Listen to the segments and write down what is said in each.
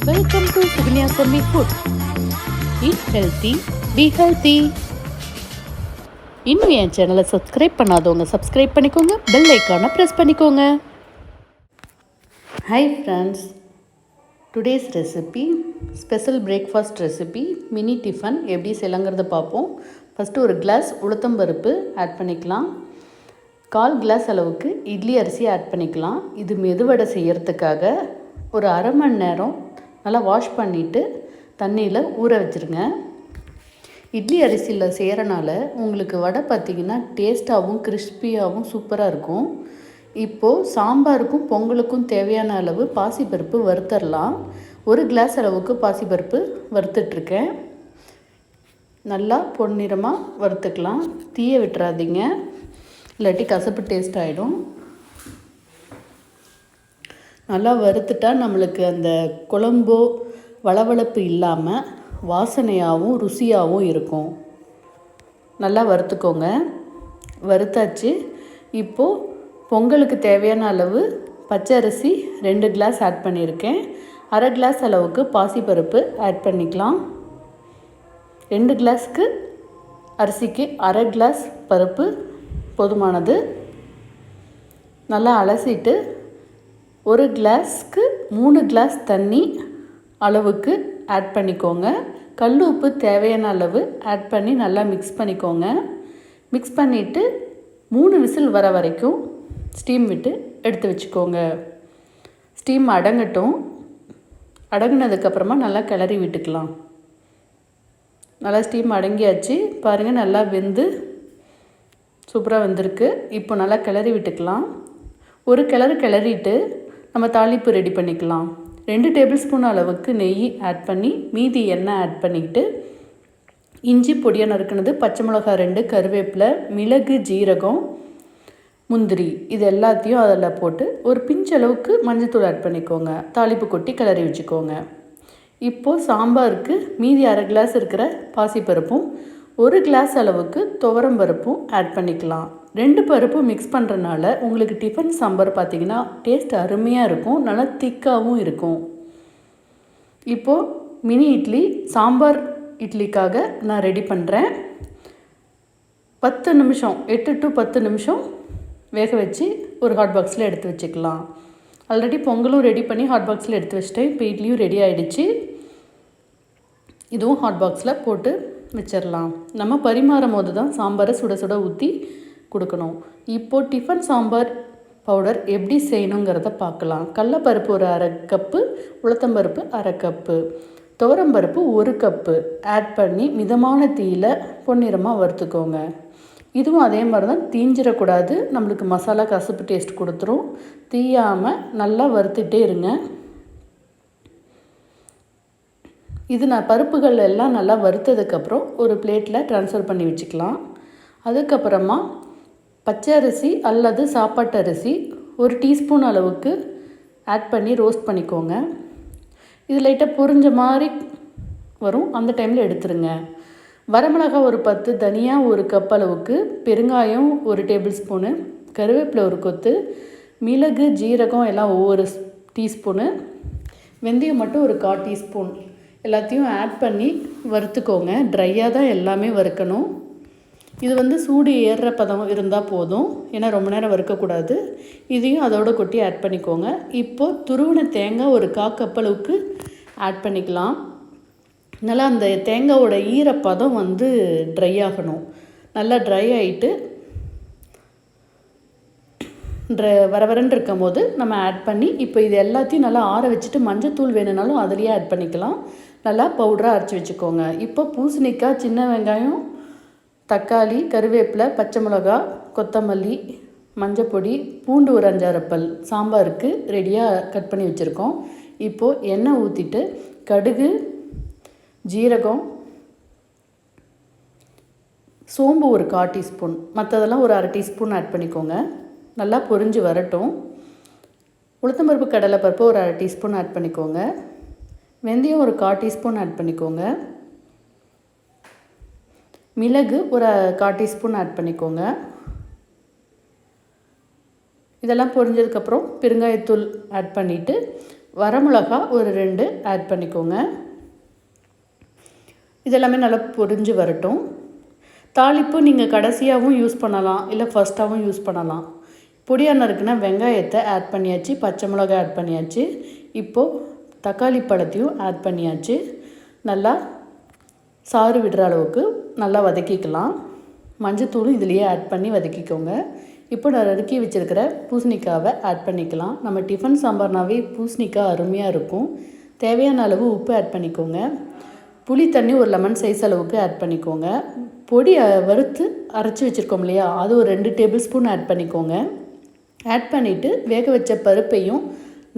Welcome to Suganya Food. Eat healthy, be healthy. இன்னும் என் சேனலை subscribe பண்ணாதவங்க சப்ஸ்கிரைப் பண்ணிக்கோங்க, பெல் ஐக்கானை ப்ரெஸ் பண்ணிக்கோங்க. Hi friends, today's recipe special breakfast recipe mini tiffin எப்படி செய்யலாங்கிறத பார்ப்போம். ஃபஸ்ட்டு ஒரு கிளாஸ் உளுத்தம்பருப்பு ஆட் பண்ணிக்கலாம். 1/4 கிளாஸ் அளவுக்கு இட்லி அரிசி ஆட் பண்ணிக்கலாம். இது மெதுவடை செய்கிறதுக்காக ஒரு அரை மணி நேரம் நல்லா வாஷ் பண்ணிவிட்டு தண்ணியில் ஊற வச்சுருங்க. இட்லி அரிசியில் செய்கிறனால உங்களுக்கு வடை பார்த்திங்கன்னா டேஸ்ட்டாகவும் கிறிஸ்பியாகவும் சூப்பராக இருக்கும். இப்போது சாம்பாருக்கும் பொங்கலுக்கும் தேவையான அளவு பாசிப்பருப்பு வறுத்தரலாம். 1 கிளாஸ் அளவுக்கு பாசிப்பருப்பு வறுத்துட்ருக்கேன். நல்லா பொன்னிறமாக வறுத்துக்கலாம். தீய விட்டுறாதீங்க, இல்லாட்டி கசப்பு டேஸ்ட் ஆகிடும். நல்லா வறுத்துட்டா நம்மளுக்கு அந்த குழம்போ வளவளப்பு இல்லாமல் வாசனையாகவும் ருசியாகவும் இருக்கும். நல்லா வறுத்துக்கோங்க. வறுத்தாச்சு. இப்போது பொங்கலுக்கு தேவையான அளவு பச்சை அரிசி 2 கிளாஸ் ஆட் பண்ணியிருக்கேன். அரை கிளாஸ் அளவுக்கு பாசிப்பருப்பு ஆட் பண்ணிக்கலாம். 2 கிளாஸ்க்கு அரிசிக்கு அரை கிளாஸ் பருப்பு போதுமானது. நல்லா அலசிட்டு 1 கிளாஸ்க்கு 3 கிளாஸ் தண்ணி அளவுக்கு ஆட் பண்ணிக்கோங்க. கல் உப்பு தேவையான அளவு ஆட் பண்ணி நல்லா மிக்ஸ் பண்ணிக்கோங்க. மிக்ஸ் பண்ணிவிட்டு 3 விசில் வர வரைக்கும் ஸ்டீம் விட்டு எடுத்து வச்சுக்கோங்க. ஸ்டீம் அடங்கட்டும். அடங்கினதுக்கப்புறமா நல்லா கிளறி விட்டுக்கலாம். நல்லா ஸ்டீம் அடங்கியாச்சு. பாருங்கள், நல்லா வெந்து சூப்பராக வந்திருக்கு. இப்போ நல்லா கிளறி விட்டுக்கலாம். ஒரு கிளறிட்டு நம்ம தாளிப்பு ரெடி பண்ணிக்கலாம். 2 டேபிள் ஸ்பூன் அளவுக்கு நெய் ஆட் பண்ணி மீதி எண்ணெய் ஆட் பண்ணிக்கிட்டு இஞ்சி பொடியாக நறுக்கினது, பச்சை மிளகாய் 2, கருவேப்பிலை, மிளகு, ஜீரகம், முந்திரி இது எல்லாத்தையும் அதில் போட்டு ஒரு பிஞ்ச் அளவுக்கு மஞ்சள்தூள் ஆட் பண்ணிக்கோங்க. தாளிப்பு கொட்டி கிளறி வச்சுக்கோங்க. இப்போது சாம்பாருக்கு மீதி அரை கிளாஸ் இருக்கிற பாசிப்பருப்பும் 1 கிளாஸ் அளவுக்கு துவரம்பருப்பும் ஆட் பண்ணிக்கலாம். 2 பருப்பும் மிக்ஸ் பண்ணுறனால உங்களுக்கு டிஃபன் சாம்பார் பார்த்திங்கன்னா டேஸ்ட் அருமையாக இருக்கும். நல்லா திக்காகவும் இருக்கும். இப்போது மினி இட்லி சாம்பார் இட்லிக்காக நான் ரெடி பண்ணுறேன். 10 நிமிஷம் 8 to 10 நிமிஷம் வேக வச்சு ஒரு ஹாட் பாக்ஸில் எடுத்து வச்சுக்கலாம். ஆல்ரெடி பொங்கலும் ரெடி பண்ணி ஹாட் பாக்ஸில் எடுத்து வச்சிட்டேன். இப்போ இட்லியும் ரெடி ஆகிடுச்சு. இதுவும் ஹாட் பாக்ஸில் போட்டு வச்சிடலாம். நம்ம பரிமாறும் போது தான் சாம்பாரை சுட சுட ஊற்றி கொடுக்கணும். இப்போது டிஃபன் சாம்பார் பவுடர் எப்படி செய்யணுங்கிறத பார்க்கலாம். கடலைப்பருப்பு ஒரு அரை கப்பு, உளுத்தம்பருப்பு அரை கப்பு, துவரம்பருப்பு 1 கப்பு ஆட் பண்ணி மிதமான தீயில் பொன்னிறமாக வறுத்துக்கோங்க. இதுவும் அதே மாதிரி தான், தீஞ்சிடக்கூடாது. நம்மளுக்கு மசாலா கசப்பு டேஸ்ட் கொடுத்துரும். தீயாமல் நல்லா வறுத்துட்டே இருங்க. இது நான் பருப்புகள் எல்லாம் நல்லா வறுத்ததுக்கப்புறம் ஒரு பிளேட்டில் ட்ரான்ஸ்ஃபர் பண்ணி வச்சுக்கலாம். அதுக்கப்புறமா பச்சை அரிசி அல்லது சாப்பாட்டு அரிசி 1 டீஸ்பூன் அளவுக்கு ஆட் பண்ணி ரோஸ்ட் பண்ணிக்கோங்க. இது லைட்டாக பொரிஞ்ச மாதிரி வரும். அந்த டைமில் எடுத்துருங்க. வரமிளகாய் ஒரு 10, தனியா 1 கப் அளவுக்கு, பெருங்காயம் 1 டேபிள் ஸ்பூனு, கருவேப்பிலை 1 கொத்து, மிளகு, ஜீரகம் எல்லாம் ஒவ்வொரு டீஸ்பூனு, வெந்தயம் மட்டும் ஒரு 1/4 டீஸ்பூன் எல்லாத்தையும் ஆட் பண்ணி வறுத்துக்கோங்க. ட்ரையாக தான் எல்லாமே வறுக்கணும். இது சூடு ஏறுற பதம் இருந்தால் போதும். ஏன்னா ரொம்ப நேரம் வறுக்கக்கூடாது. இதையும் அதோட கொட்டி ஆட் பண்ணிக்கோங்க. இப்போது துருவின தேங்காய் ஒரு 1/4 கப் அளவுக்கு ஆட் பண்ணிக்கலாம். நல்லா அந்த தேங்காயோட ஈரப்பதம் ட்ரை ஆகணும். நல்லா ட்ரை ஆகிட்டு வரவரன்னு இருக்கும் போது நம்ம ஆட் பண்ணி இப்போ இது எல்லாத்தையும் நல்லா ஆற வச்சுட்டு மஞ்சத்தூள் வேணுனாலும் அதுலேயே ஆட் பண்ணிக்கலாம். நல்லா பவுடராக அரைச்சி வச்சுக்கோங்க. இப்போ பூசணிக்காய், சின்ன வெங்காயம், தக்காளி, கருவேப்பிலை, பச்சை மிளகா, கொத்தமல்லி, மஞ்சப்பொடி, பூண்டு ஒரு 5-6 பல் சாம்பாருக்கு ரெடியாக கட் பண்ணி வச்சுருக்கோம். இப்போது எண்ணெய் ஊற்றிட்டு கடுகு, ஜீரகம், சோம்பு ஒரு 1/4 டீஸ்பூன், மற்றதெல்லாம் ஒரு அரை டீஸ்பூன் ஆட் பண்ணிக்கோங்க. நல்லா பொரிஞ்சு வரட்டும். உளுத்தம்பருப்பு, கடலைப்பருப்பு ஒரு அரை டீஸ்பூன் ஆட் பண்ணிக்கோங்க. வெந்தயம் ஒரு 1/4 டீஸ்பூன் ஆட் பண்ணிக்கோங்க. மிளகு ஒரு 1/4 டீஸ்பூன் ஆட் பண்ணிக்கோங்க. இதெல்லாம் பொரிஞ்சதுக்கப்புறம் பெருங்காயத்தூள் ஆட் பண்ணிவிட்டு வரமிளகா ஒரு 2 ஆட் பண்ணிக்கோங்க. இதெல்லாமே நல்லா பொரிஞ்சு வரட்டும். தாளிப்பு நீங்கள் கடைசியாகவும் யூஸ் பண்ணலாம், இல்லை ஃபஸ்ட்டாகவும் யூஸ் பண்ணலாம். பொடியாக நறுக்குன வெங்காயத்தை ஆட் பண்ணியாச்சு, பச்சை மிளகாய் ஆட் பண்ணியாச்சு. இப்போது தக்காளி பழத்தையும் ஆட் பண்ணியாச்சு. நல்லா சாறு விடுற அளவுக்கு நல்லா வதக்கிக்கலாம். மஞ்சத்தூளும் இதிலையே ஆட் பண்ணி வதக்கிக்கோங்க. இப்போ நான் நறுக்கி வச்சுருக்கிற பூசணிக்காவை ஆட் பண்ணிக்கலாம். நம்ம டிஃபன் சாம்பார்னாவே பூசணிக்காய் அருமையாக இருக்கும். தேவையான அளவு உப்பு ஆட் பண்ணிக்கோங்க. புளி தண்ணி ஒரு லெமன் சைஸ் அளவுக்கு ஆட் பண்ணிக்கோங்க. பொடி வறுத்து அரைச்சி வச்சுருக்கோம் இல்லையா, அது ஒரு 2 டேபிள் ஸ்பூன் ஆட் பண்ணிக்கோங்க. ஆட் பண்ணிவிட்டு வேக வச்ச பருப்பையும்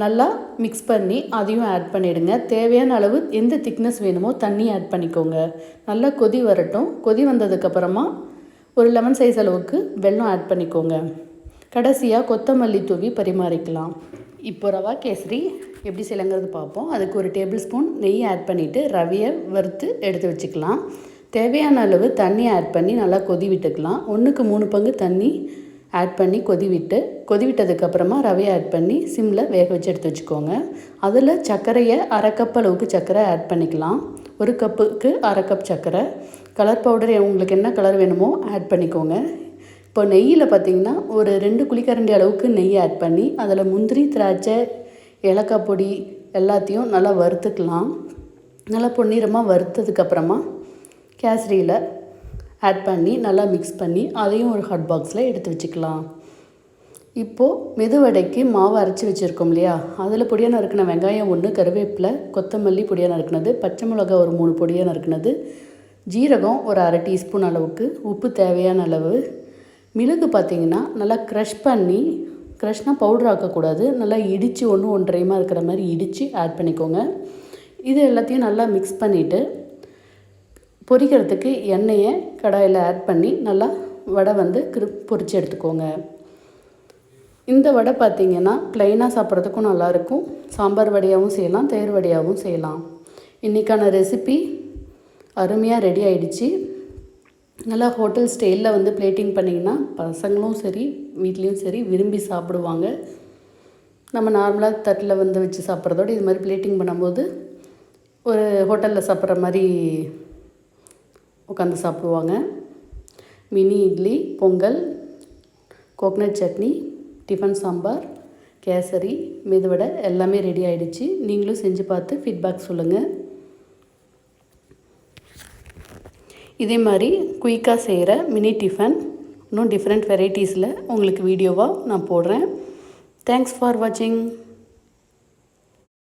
நல்லா மிக்ஸ் பண்ணி அதையும் ஆட் பண்ணிவிடுங்க. தேவையான அளவு எந்த திக்னஸ் வேணுமோ தண்ணி ஆட் பண்ணிக்கோங்க. நல்லா கொதி வரட்டும். கொதி வந்ததுக்கப்புறமா ஒரு லெமன் சைஸ் அளவுக்கு வெல்லம் ஆட் பண்ணிக்கோங்க. கடைசியாக கொத்தமல்லி தூவி பரிமாறிக்கலாம். இப்போ ரவா கேசரி எப்படி செய்யலாங்கிறது பார்ப்போம். அதுக்கு ஒரு டேபிள் ஸ்பூன் நெய் ஆட் பண்ணிவிட்டு ரவையை வறுத்து எடுத்து வச்சுக்கலாம். தேவையான அளவு தண்ணி ஆட் பண்ணி நல்லா கொதி விட்டுக்கலாம். 1க்கு 3 பங்கு தண்ணி ஆட் பண்ணி கொதி விட்டதுக்கப்புறமா ரவையை ஆட் பண்ணி சிம்மில் வேக வச்சு எடுத்து வச்சுக்கோங்க. அதில் சர்க்கரையை 1/2 கப் அளவுக்கு சர்க்கரை ஆட் பண்ணிக்கலாம். 1 கப்புக்கு 1/2 கப் சர்க்கரை. கலர் பவுடர் உங்களுக்கு என்ன கலர் வேணுமோ ஆட் பண்ணிக்கோங்க. இப்போ நெய்யில் பார்த்திங்கன்னா ஒரு 2 குழிக்கரண்டி அளவுக்கு நெய் ஆட் பண்ணி அதில் முந்திரி, திராட்சை, ஏலக்காய் பொடி எல்லாத்தையும் நல்லா வறுத்துக்கலாம். நல்லா பொன்னிறமாக வறுத்ததுக்கப்புறமா கேசரியில் ஆட் பண்ணி நல்லா மிக்ஸ் பண்ணி அதையும் ஒரு ஹாட் பாக்ஸில் எடுத்து வச்சுக்கலாம். இப்போது மெதுவடைக்கு மாவு அரைச்சி வச்சுருக்கோம் இல்லையா, அதில் பொடியாக நறுக்கின வெங்காயம் 1, கருவேப்பிலை, கொத்தமல்லி பொடியாக நறுக்கினது, பச்சை மிளகாய் ஒரு 3 பொடியாக நறுக்கினது, ஜீரகம் ஒரு 1/2 டீஸ்பூன் அளவுக்கு, உப்பு தேவையான அளவு, மிளகு பார்த்திங்கன்னா நல்லா க்ரஷ்னால் பவுடர் ஆக்கக்கூடாது, நல்லா இடித்து 1 1/2 இருக்கிற மாதிரி இடித்து ஆட் பண்ணிக்கோங்க. இது எல்லாத்தையும் நல்லா மிக்ஸ் பண்ணிவிட்டு பொரிக்கிறதுக்கு எண்ணெயை கடாயில் ஆட் பண்ணி நல்லா வடை பொரித்து எடுத்துக்கோங்க. இந்த வடை பார்த்திங்கன்னா ப்ளைனாக சாப்பிட்றதுக்கும் நல்லாயிருக்கும். சாம்பார் வடையாகவும் செய்யலாம், தயிர் வடையாகவும் செய்யலாம். இன்றைக்கான ரெசிபி அருமையாக ரெடி ஆகிடுச்சு. நல்லா ஹோட்டல் ஸ்டைலில் பிளேட்டிங் பண்ணிங்கன்னா பசங்களும் சரி வீட்லேயும் சரி விரும்பி சாப்பிடுவாங்க. நம்ம நார்மலாக தட்டில் வச்சு சாப்பிட்றதோடு இது மாதிரி பிளேட்டிங் பண்ணும்போது ஒரு ஹோட்டலில் சாப்பிட்ற மாதிரி உட்காந்து சாப்பிடுவாங்க. Mini idli, Pongal, coconut chutney, tiffin sambar, kesari, medu vada எல்லாமே ரெடி ஆகிடுச்சு. நீங்களும் செஞ்சு பார்த்து ஃபீட்பேக் சொல்லுங்கள். இதே மாதிரி குயிக்காக செய்கிற மினி டிஃபன் இன்னும் டிஃப்ரெண்ட் வெரைட்டிஸில் உங்களுக்கு வீடியோவாக நான் போடுறேன். தேங்க்ஸ் ஃபார் வாட்சிங்.